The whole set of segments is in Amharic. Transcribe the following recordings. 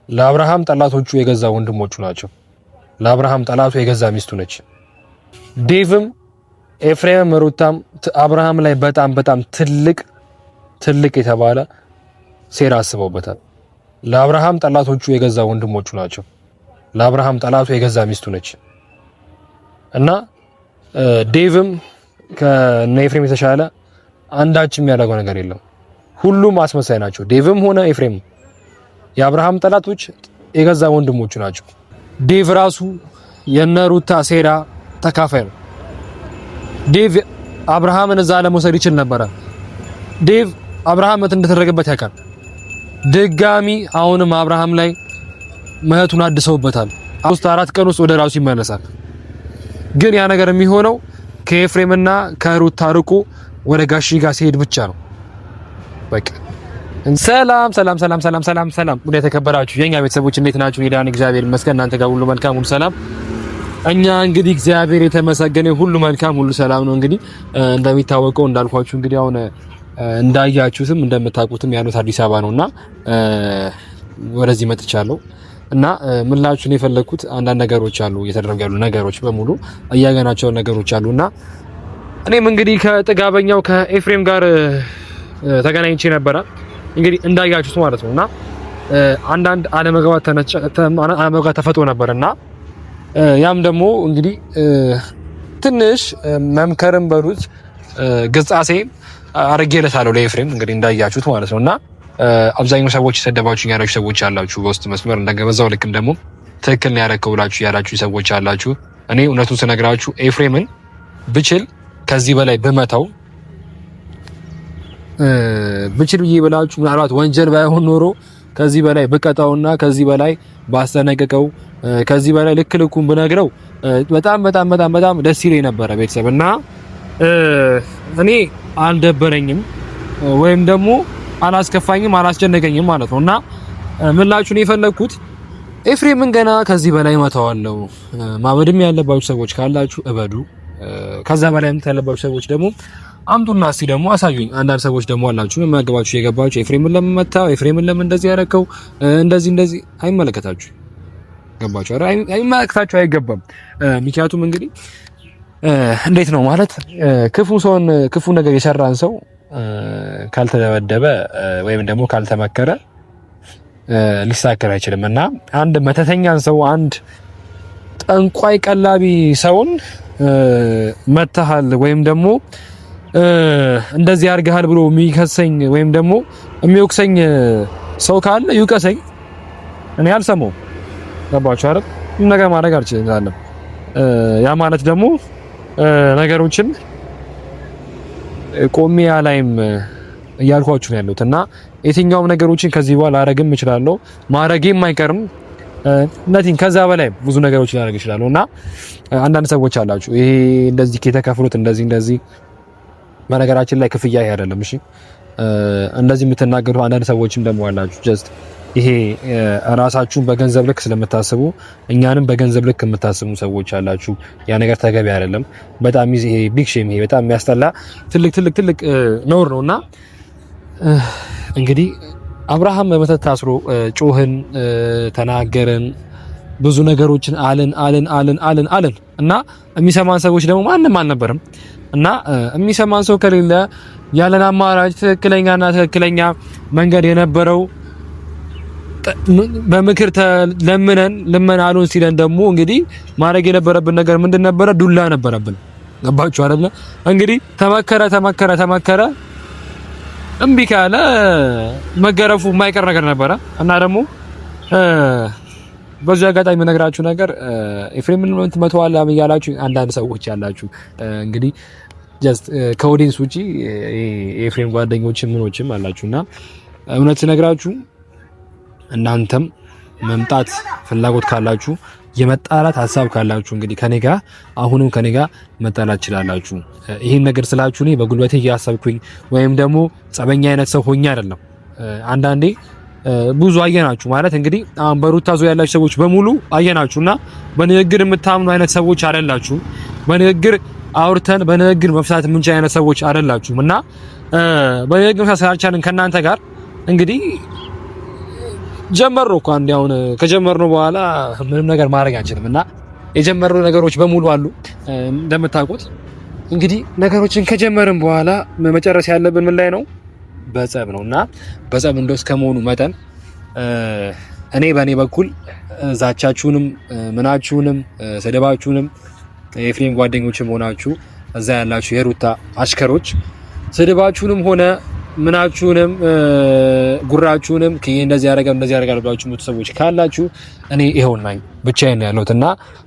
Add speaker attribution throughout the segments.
Speaker 1: ለአብርሃም ጠላቶቹ የገዛ ወንድሞቹ ናቸው። ለአብርሃም ጠላቱ የገዛ ሚስቱ ነች። ዴቭም ኤፍሬምም ሩታም አብርሃም ላይ በጣም ትልቅ የተባለ ሴራ አስበውበታል። ለአብርሃም ጠላቶቹ የገዛ ወንድሞቹ ናቸው። ለአብርሃም ጠላቱ የገዛ ሚስቱ ነች እና ዴቭም ከነ ኤፍሬም የተሻለ አንዳችም የሚያደርገው ነገር የለም። ሁሉም አስመሳይ ናቸው። ዴቭም ሆነ ኤፍሬም የአብርሃም ጠላቶች የገዛ ወንድሞቹ ናቸው። ዴቭ ራሱ የነሩታ ሴራ ተካፋይ ነው። ዴቭ አብርሃምን እዛ ለመውሰድ ይችል ነበረ። ዴቭ አብርሃም እንደተደረገበት ያውቃል። ድጋሚ አሁንም አብርሃም ላይ ምህረቱን አድሰውበታል። 3-4 ቀን ውስጥ ወደ ራሱ ይመለሳል። ግን ያ ነገር የሚሆነው ከኤፍሬምና ከሩታ ርቆ ወደ ጋሺ ጋር ሲሄድ ብቻ ነው። በቃ ሰላም ወደ ተከበራችሁ የኛ ቤተሰቦች እንዴት ናችሁ? ሄዳን እግዚአብሔር ይመስገን። እናንተ ጋር ሁሉ መልካም ሁሉ ሰላም። እኛ እንግዲህ እግዚአብሔር የተመሰገነ ሁሉ መልካም ሁሉ ሰላም ነው። እንግዲህ እንደሚታወቀው እንዳልኳችሁ እንግዲህ አሁን እንዳያችሁትም እንደምታውቁትም ያሉት አዲስ አበባ ነውና ወደዚህ መጥቻለሁ እና ምላችሁን የፈለኩት አንዳንድ ነገሮች አሉ፣ እየተደረጉ ያሉ ነገሮች በሙሉ እያገናቸው ነገሮች አሉና እኔም እንግዲህ ከጥጋበኛው ከኤፍሬም ጋር ተገናኝቼ ነበረ እንግዲህ እንዳያችሁት ማለት ነውና አንዳንድ አለመግባባት ተፈጥሮ ነበርና ያም ደግሞ እንግዲህ ትንሽ መምከርም በሉት ግጻሴ አርጌለታለሁ ለኤፍሬም እንግዲህ እንዳያችሁት ማለት ነውና አብዛኛው ሰዎች ሰደባችሁኝ ያላችሁ ሰዎች አላችሁ፣ በውስጥ መስመር እንደገበዛው ልክም ደግሞ ትክክል ነው ያደረከው ብላችሁ ያላችሁ ሰዎች አላችሁ። እኔ እውነቱን ስነግራችሁ ኤፍሬምን ብችል ከዚህ በላይ በመታው ብችል ብዬ ብላችሁ ምናልባት ወንጀል ባይሆን ኖሮ ከዚህ በላይ በቀጣውና ከዚህ በላይ ባስተነቀቀው ከዚህ በላይ ልክልኩን ብነግረው በጣም ደስ ይለኝ ነበረ ቤተሰብ እና እኔ አልደበረኝም ወይም ደግሞ አላስከፋኝም አላስጨነቀኝም ማለት ነውና ምላችሁን የፈለኩት ኤፍሬምን ገና ከዚህ በላይ መታዋለው። ማበድም ያለባችሁ ሰዎች ካላችሁ እበዱ። ከዛ በላይ ያለባችሁ ሰዎች ደግሞ አምጡና እስቲ ደግሞ አሳዩኝ። አንዳንድ ሰዎች ደግሞ አላችሁ የማገባችሁ የገባችሁ ኤፍሬምን ለምን መታው፣ ኤፍሬምን ለምን እንደዚህ ያረከው፣ እንደዚህ አይመለከታችሁ። ገባችሁ አይደል? አይመለከታችሁ አይገባም። ምክንያቱም እንግዲህ እንዴት ነው ማለት ክፉ ነገር የሰራን ሰው ካልተደበደበ ወይም ደግሞ ካልተመከረ ሊሳከር አይችልም እና አንድ መተተኛን ሰው አንድ ጠንቋይ ቀላቢ ሰውን መተሃል ወይም ደግሞ እንደዚህ አርገሃል ብሎ የሚከሰኝ ወይም ደግሞ የሚወቅሰኝ ሰው ካለ ይውቀሰኝ፣ እኔ አልሰማው። ገባችሁ አይደል? ምን ነገር ማድረግ አልችልም። ያ ማለት ደግሞ ነገሮችን ቆሚያ ላይም እያልኳችሁ ነው ያለሁት እና የትኛውም ነገሮችን ከዚህ በኋላ አረግም እችላለሁ፣ ማረጌም አይቀርም። ነቲን ከዛ በላይ ብዙ ነገሮችን ላደርግ እችላለሁ እና አንዳንድ ሰዎች አላችሁ ይሄ እንደዚህ ከተከፍሉት እንደዚህ በነገራችን ላይ ክፍያ ይሄ አይደለም። እሺ እንደዚህ የምትናገሩ አንዳንድ ሰዎችም ደግሞ አላችሁ ጀስት ይሄ ራሳችሁን በገንዘብ ልክ ስለምታስቡ እኛንም በገንዘብ ልክ የምታስቡ ሰዎች አላችሁ። ያ ነገር ተገቢ አይደለም። በጣም ይሄ ቢግ ሼም፣ ይሄ በጣም የሚያስጠላ ትልቅ ነውር ነውና እንግዲህ አብርሃም በመተት ታስሮ ጮህን፣ ተናገርን፣ ብዙ ነገሮችን አልን እና የሚሰማን ሰዎች ደግሞ ማንም አልነበረም እና የሚሰማን ሰው ከሌለ ያለን አማራጭ ትክክለኛ መንገድ የነበረው በምክር ለምን አሉን ሲለን ደግሞ እንግዲህ ማድረግ የነበረብን ነገር ምንድን ነበረ? ዱላ ነበረብን። ገባችሁ አይደል? እንግዲህ ተመከረ እምቢ ካለ መገረፉ የማይቀር ነገር ነበረ እና ደግሞ በዚህ አጋጣሚ የምነግራችሁ ነገር ኤፍሬምን ትመተዋለህ እያላችሁ አንዳንድ ሰዎች ያላችሁ እንግዲህ ጀስት ከኦዲየንስ ውጪ የኤፍሬም ጓደኞችም ምኖችም አላችሁና እውነት ስነግራችሁ እናንተም መምጣት ፍላጎት ካላችሁ የመጣላት ሀሳብ ካላችሁ እንግዲህ አሁንም ከኔ ጋር መጣላት ይችላላችሁ። ይሄን ነገር ስላችሁ እኔ በጉልበቴ እያሰብኩኝ ወይም ደግሞ ጸበኛ አይነት ሰው ሆኜ አይደለም። አንዳንዴ ብዙ አየናችሁ ማለት እንግዲህ በሩታ ዙሪያ ያላችሁ ሰዎች በሙሉ አየናችሁና በንግግር የምታምኑ አይነት ሰዎች አይደላችሁም። በንግግር አውርተን በንግግር መፍታት የምንችል አይነት ሰዎች አይደላችሁም እና በንግግር መፍታት ስላልቻልን ከእናንተ ጋር እንግዲህ ጀመርነው እኮ አንዴ አሁን ከጀመርነው በኋላ ምንም ነገር ማድረግ አንችልምና የጀመርነው ነገሮች በሙሉ አሉ እንደምታውቁት። እንግዲህ ነገሮችን ከጀመርን በኋላ መጨረስ ያለብን ምን ላይ ነው? በጸብ ነውና በጸብ እንደው እስከመሆኑ መጠን እኔ በእኔ በኩል ዛቻችሁንም ምናችሁንም ስድባችሁንም የኤፍሬም ጓደኞችም ሆናችሁ እዛ ያላችሁ የሩታ አሽከሮች ስድባችሁንም ሆነ ምናችሁንም ጉራችሁንም እንደዚህ ያደርጋል ብላችሁ ሰዎች ካላችሁ እኔ ይሄውና ብቻዬን ያለሁትና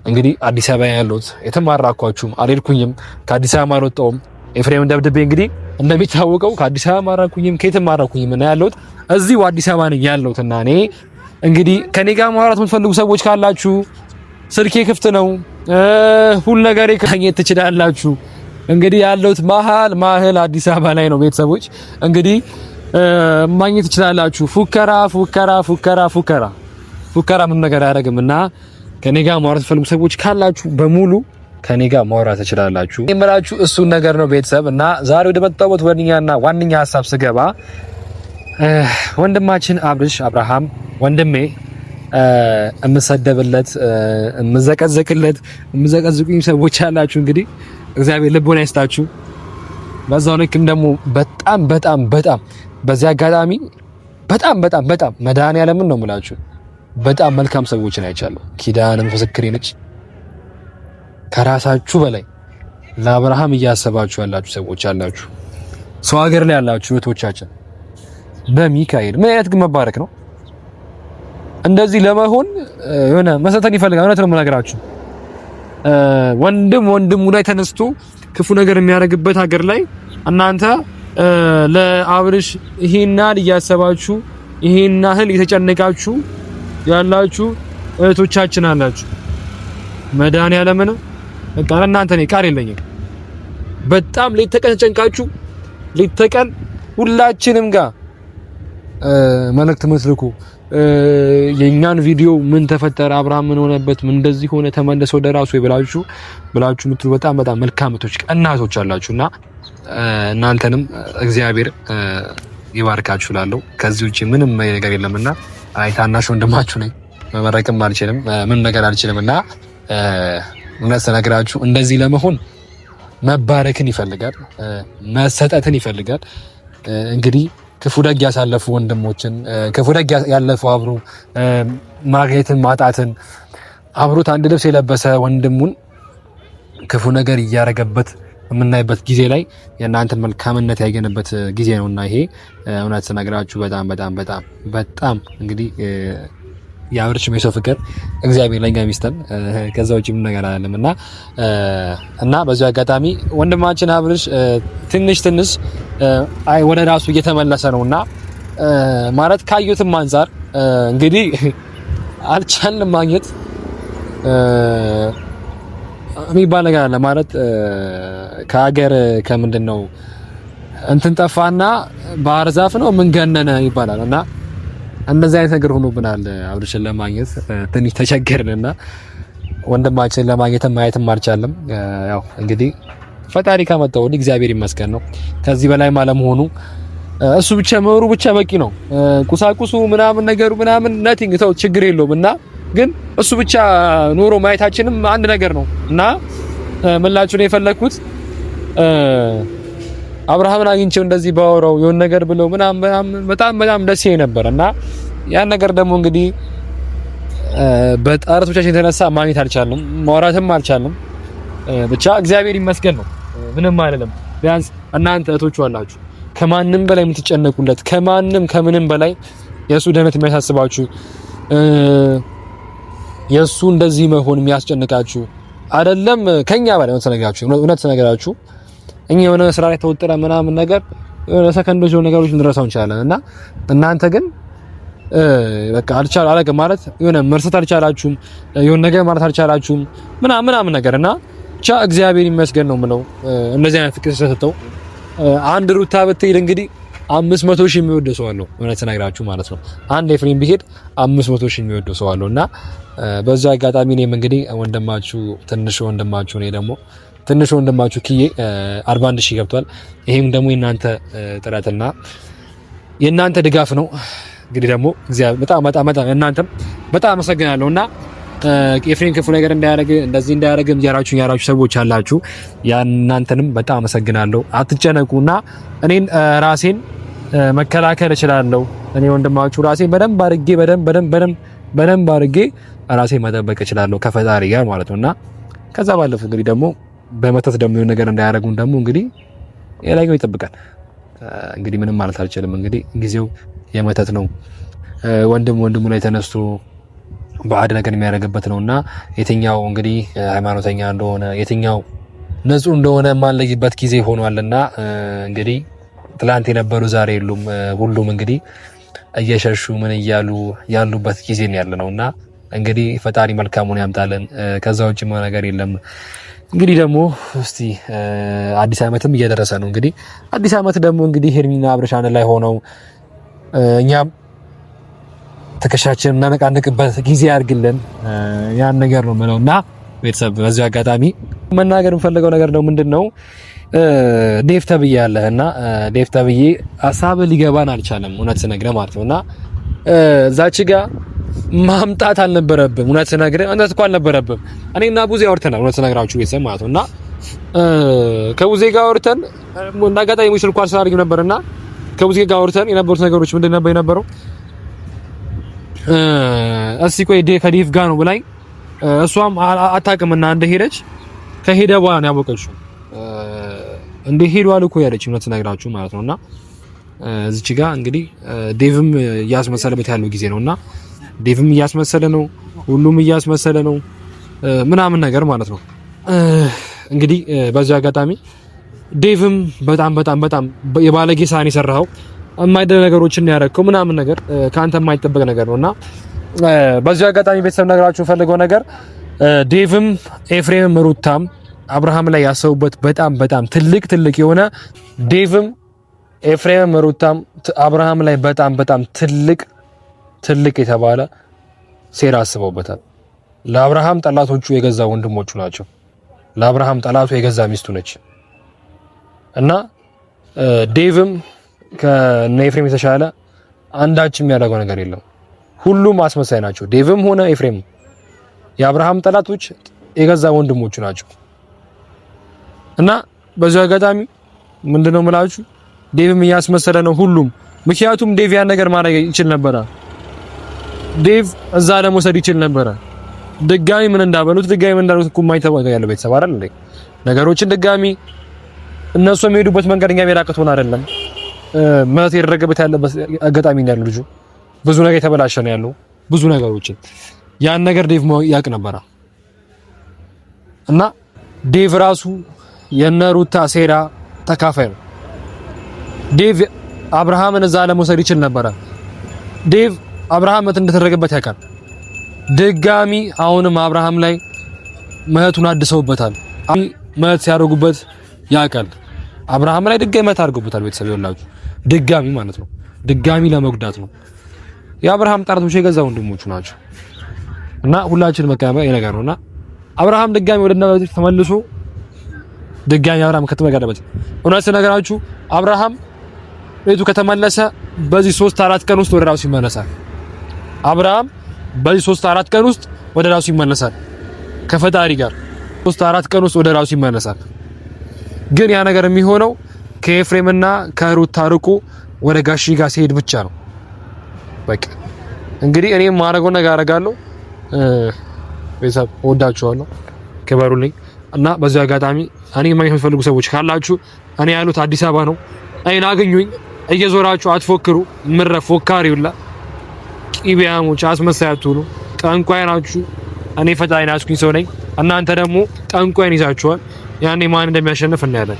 Speaker 1: እንግዲህ አዲስ አበባ ያለሁት የተማራኳችሁም አልሄድኩኝም ከአዲስ አበባ አልወጣሁም። ኤፍሬም ደብድቤ እንግዲህ እንደሚታወቀው ከአዲስ አበባ ማራኩኝም ከየትማራኩኝም እና ያለሁት እዚሁ አዲስ አበባ ነኝ ያለሁትና እኔ እንግዲህ ከኔ ጋር ማውራት የምትፈልጉ ሰዎች ካላችሁ ስልኬ ክፍት ነው። ሁሉ ነገር ካገኘት ትችላላችሁ። እንግዲህ ያለሁት መሀል አዲስ አበባ ላይ ነው። ቤተሰቦች እንግዲህ ማግኘት ትችላላችሁ። ፉከራ ምን ነገር አያደርግምና ከኔ ጋር ማውራት የምትፈልጉ ሰዎች ካላችሁ በሙሉ ከኔ ጋር ማውራት ትችላላችሁ። የምላችሁ እሱን ነገር ነው ቤተሰብ። እና ዛሬ ወደ መጣሁት ዋንኛ ሀሳብ ስገባ ወንድማችን አብርሃም ወንድሜ እምሰደብለት እምዘቀዝቁኝ ሰዎች አላችሁ። እንግዲህ እግዚአብሔር ልቦና ይስጣችሁ። በዛው ልክም ደግሞ በጣም በዚህ አጋጣሚ በጣም መድኃኒዓለምን ነው የምላችሁ በጣም መልካም ሰዎችን አይቻለሁ። ኪዳንም ምስክሬ ነች። ከራሳችሁ በላይ ለአብርሃም እያሰባችሁ ያላችሁ ሰዎች አላችሁ። ሰው ሀገር ላይ ያላችሁ እህቶቻችን በሚካኤል ምን አይነት ግን መባረክ ነው። እንደዚህ ለመሆን የሆነ መሰተን ይፈልጋል። እውነት ነው የምነግራችሁ። ወንድሙ ላይ ተነስቶ ክፉ ነገር የሚያደርግበት ሀገር ላይ እናንተ ለአብርሽ ይሄና እያሰባችሁ ይሄና ህል የተጨነቃችሁ ያላችሁ እህቶቻችን አላችሁ። መድኃኒዓለምን በቃ እናንተ ነኝ ቃል የለኝም። በጣም ሌት ተቀን ተጨንቃችሁ ሌት ተቀን ሁላችንም ጋር መልእክት መስልኩ የኛን ቪዲዮ ምን ተፈጠረ፣ አብርሃም ምን ሆነበት፣ ምን እንደዚህ ሆነ፣ ተመለሰ ወደ ራሱ ብላችሁ ምትሉ በጣም መልካምቶች ቀናቶች አላችሁና እናንተንም እግዚአብሔር ይባርካችሁ እላለሁ። ከዚህ ውጪ ምንም ነገር የለምና ታናሽ ወንድማችሁ ነኝ። መመረቅም አልችልም፣ ምን ነገር አልችልምና እውነት ስነግራችሁ እንደዚህ ለመሆን መባረክን ይፈልጋል፣ መሰጠትን ይፈልጋል። እንግዲህ ክፉ ደግ ያሳለፉ ወንድሞችን ክፉ ደግ ያለፉ አብሮ ማግኘትን ማጣትን አብሮት አንድ ልብስ የለበሰ ወንድሙን ክፉ ነገር እያረገበት የምናይበት ጊዜ ላይ የእናንተ መልካምነት ያገኘበት ጊዜ ነውና ይሄ እውነት ስነግራችሁ በጣም እንግዲህ የአብርሽ የሰው ፍቅር እግዚአብሔር ለኛ ሚስተን ከዛ ውጪ ምን ነገር አይደለም እና በዚህ አጋጣሚ ወንድማችን አብርሽ ትንሽ ወደ ራሱ እየተመለሰ ነውና ማለት ካዩትም አንፃር እንግዲህ አልቻልንም ማግኘት የሚባል ነገር አለ ማለት ከሀገር ከምንድነው እንትን ጠፋና ባህር ዛፍ ነው ምን ገነነ ይባላል እና እንደዚህ አይነት ነገር ሆኖብናል። አብርሽን ለማግኘት ትንሽ ተቸገርንና ወንድማችንን ለማግኘትም ማየትም አልቻለም። ያው እንግዲህ ፈጣሪ ካመጣው እግዚአብሔር ይመስገን ነው። ከዚህ በላይ ማለመሆኑ እሱ ብቻ መኖሩ ብቻ በቂ ነው። ቁሳቁሱ ምናምን ነገሩ ምናምን ነቲንግ ተው ችግር የለውም እና ግን እሱ ብቻ ኖሮ ማየታችንም አንድ ነገር ነው እና ምላችሁ ነው የፈለኩት አብርሃምን አግኝቼው እንደዚህ ባወራው የሆነ ነገር ብለው ምናምን በጣም ደስ ይለኝ ነበር እና ያን ነገር ደግሞ እንግዲህ በጣረቶቻችን የተነሳ ማግኘት አልቻልንም፣ ማውራትም አልቻልንም። ብቻ እግዚአብሔር ይመስገን ነው፣ ምንም አይደለም። ቢያንስ እናንተ እህቶቹ አላችሁ ከማንም በላይ የምትጨነቁለት ከምንም በላይ የሱ ደህንነት የሚያሳስባችሁ የሱ እንደዚህ መሆን የሚያስጨንቃችሁ አይደለም ከኛ በላይ እውነት ተነግራችሁ እኛ የሆነ ስራ ላይ ተወጥረ ምናምን ነገር የሆነ ሰከንዶች የሆነ ነገሮች እንረሳው እንችላለን እና እናንተ ግን በቃ አላውቅም ማለት የሆነ መርሳት አልቻላችሁም፣ የሆነ ነገር ማለት አልቻላችሁም ምናምን ነገር እና ብቻ እግዚአብሔር ይመስገን ነው የምለው። እንደዚህ አይነት ፍቅር ስለሰጠው አንድ ሩታ ብትሄድ እንግዲህ 500,000 የሚወደው ሰው አለው እውነት ተነግራችሁ ማለት ነው። አንድ ኤፍሬም ቢሄድ 500,000 የሚወደው ሰው አለውና በዛ አጋጣሚ እኔም እንግዲህ ወንድማችሁ ትንሽ ወንድማችሁ እኔ ደግሞ ትንሽ ወንድማችሁ ኪዬ 41,000 ገብቷል። ይሄም ደግሞ የእናንተ ጥረትና የእናንተ ድጋፍ ነው። እንግዲህ ደግሞ እግዚአብሔር በጣም እናንተም በጣም አመሰግናለሁና ኤፍሬም ክፉ ነገር እንዳያደርግ እንደዚህ እንዳያደርግ ያራችሁ ሰዎች አላችሁ። እናንተንም በጣም አመሰግናለሁ። አትጨነቁና እኔን ራሴን መከላከል እችላለሁ። እኔ ወንድማችሁ ራሴን በደንብ አድርጌ ራሴን መጠበቅ እችላለሁ ከፈጣሪ ጋር ማለት ነውና ከዛ ባለፈ እንግዲህ ደግሞ በመተት ደግሞ የሆነ ነገር እንዳያደርጉን ደግሞ እንግዲህ የላይኛው ይጠብቃል። እንግዲህ ምንም ማለት አልችልም። እንግዲህ ጊዜው የመተት ነው። ወንድሙ ላይ ተነስቶ ባዕድ ነገር የሚያደርግበት ነውና የትኛው እንግዲህ ሃይማኖተኛ እንደሆነ የትኛው ንጹህ እንደሆነ የማንለይበት ጊዜ ሆኗልና እንግዲህ ትላንት የነበሩ ዛሬ የሉም። ሁሉም እንግዲህ እየሸሹ ምን እያሉ ያሉበት ጊዜ ያለነውና እንግዲህ ፈጣሪ መልካሙን ያምጣልን። ከዛ ውጭ ነገር የለም። እንግዲህ ደግሞ እስቲ አዲስ ዓመትም እየደረሰ ነው። እንግዲህ አዲስ ዓመት ደግሞ እንግዲህ ሄርሚና አብርሽ አንድ ላይ ሆነው እኛም ትከሻችን እናነቃንቅበት ጊዜ ያድርግልን። ያን ነገር ነው የምለውና ቤተሰብ በዚህ አጋጣሚ መናገር የምፈልገው ነገር ነው ምንድነው ዴቭ ተብዬ ያለህና ዴቭ ተብዬ ሀሳብ ሊገባን አልቻለም። እውነት ስነግርህ ማለት ነውና እዛች ጋር ማምጣት አልነበረብም። እውነት ስነግርህ እውነት እኮ አልነበረብም። እኔና ቡዜ አውርተናል። እውነት ስነግራችሁ ቤተሰብ ማለት ነውና ከቡዜ ጋር አውርተን እንዳጋጣሚ ስልኩ አልሰራልኝ ነበርና ከቡዜ ጋር አውርተን የነበሩት ነገሮች ምንድን ነበር የነበረው? እስቲ ቆይ ከዴቭ ጋር ነው ብላኝ እሷም አታውቅምና እንደሄደች ከሄደ በኋላ ነው ያወቀችው። እንደሄዷል እኮ ያለች እውነት ስነግራችሁ ማለት ነውና እዚች ጋር እንግዲህ ዴቭም እያስመሰለበት ያለው ጊዜ ነውና ዴቭም እያስመሰለ ነው፣ ሁሉም እያስመሰለ ነው ምናምን ነገር ማለት ነው። እንግዲህ በዚህ አጋጣሚ ዴቭም በጣም የባለጌ ሳን የሰራው የማይደረግ ነገሮችን ያደረከው ምናምን ነገር ካንተ የማይጠበቅ ነገር ነውና በዚህ አጋጣሚ ቤተሰብ ነገራችሁ ፈልገው ነገር ዴቭም ኤፍሬምም ሩታም አብርሃም ላይ ያሰቡበት በጣም ትልቅ የሆነ ዴቭም ኤፍሬምም ሩታም አብርሃም ላይ በጣም ትልቅ የተባለ ሴራ አስበውበታል። ለአብርሃም ጠላቶቹ የገዛ ወንድሞቹ ናቸው። ለአብርሃም ጠላቱ የገዛ ሚስቱ ነች እና ዴቭም ከኤፍሬም የተሻለ አንዳችም የሚያደርገው ነገር የለም። ሁሉም አስመሳይ ናቸው። ዴቭም ሆነ ኤፍሬም የአብርሃም ጠላቶች የገዛ ወንድሞቹ ናቸው እና በዚህ አጋጣሚ ምንድነው የምላችሁ ዴቭም እያስመሰለ ነው ሁሉም። ምክንያቱም ዴቭ ያን ነገር ማድረግ ይችል ነበር። ዴቭ እዛ ለመውሰድ ይችል ነበር። ድጋሚ ምን እንዳበሉት እኮ የማይታወቅ ያለው ቤተሰብ አይደል እንዴ? ነገሮችን ድጋሚ እነሱ የሚሄዱበት መንገድ እኛ የሚራቀቱን አይደለም። ማለት የደረገበት ያለበት አጋጣሚ ነው ያለው። ልጁ ብዙ ነገር የተበላሸ ነው ያለው ብዙ ነገሮችን ያን ነገር ዴቭ ያውቅ ነበር እና ዴቭ ራሱ የነሩታ ሴራ ተካፋይ ነው። ዴቭ አብርሃምን እዛ ለመውሰድ ይችል ነበር። ዴቭ አብርሃም እንደተደረገበት ያውቃል። ድጋሚ አሁንም አብርሃም ላይ ምህረቱን አድሰውበታል። ምህረት ሲያደርጉበት ያውቃል። አብርሃም ላይ ድጋሚ ምህረት አድርገውበታል። ቤተሰብ ይኸውላችሁ ድጋሚ ማለት ነው ድጋሚ ለመጉዳት ነው። የአብርሃም ጠላቶች የገዛ ወንድሞቹ ናቸው እና ሁላችንም መቀበል የነገር ነውና አብርሃም ድጋሚ ወደ እናቱ ተመልሶ ድጋሚ አብርሃም ከተመጋደበት እውነት ነገራችሁ አብርሃም ቤቱ ከተመለሰ በዚህ 3-4 ቀን ውስጥ ወደ ራሱ ይመለሳል። አብርሃም በዚህ 3-4 ቀን ውስጥ ወደ ራሱ ይመለሳል ከፈጣሪ ጋር 3-4 ቀን ውስጥ ወደ ራሱ ይመለሳል። ግን ያ ነገር የሚሆነው ከኤፍሬምና ከሩታ ርቆ ወደ ጋሺ ጋር ሲሄድ ብቻ ነው። በቃ እንግዲህ እኔም ማረገው ነገር አደርጋለሁ። ቤተሰብ ወዳችኋለሁ፣ ክበሩልኝ እና በዚህ አጋጣሚ እኔ ማግኘት የምትፈልጉ ሰዎች ካላችሁ እኔ ያሉት አዲስ አበባ ነው። አይና አገኙኝ። እየዞራችሁ አትፎክሩ። ምረ ፎካሪውላ ቂቢያሞች አስመሳያቱ ነው። ጠንቋይ ናችሁ። እኔ ፈጣሪ ናችሁኝ ሰው ነኝ። እናንተ ደግሞ ጠንቋይን ይዛችኋል። ያኔ ማን እንደሚያሸንፍ እናያለን።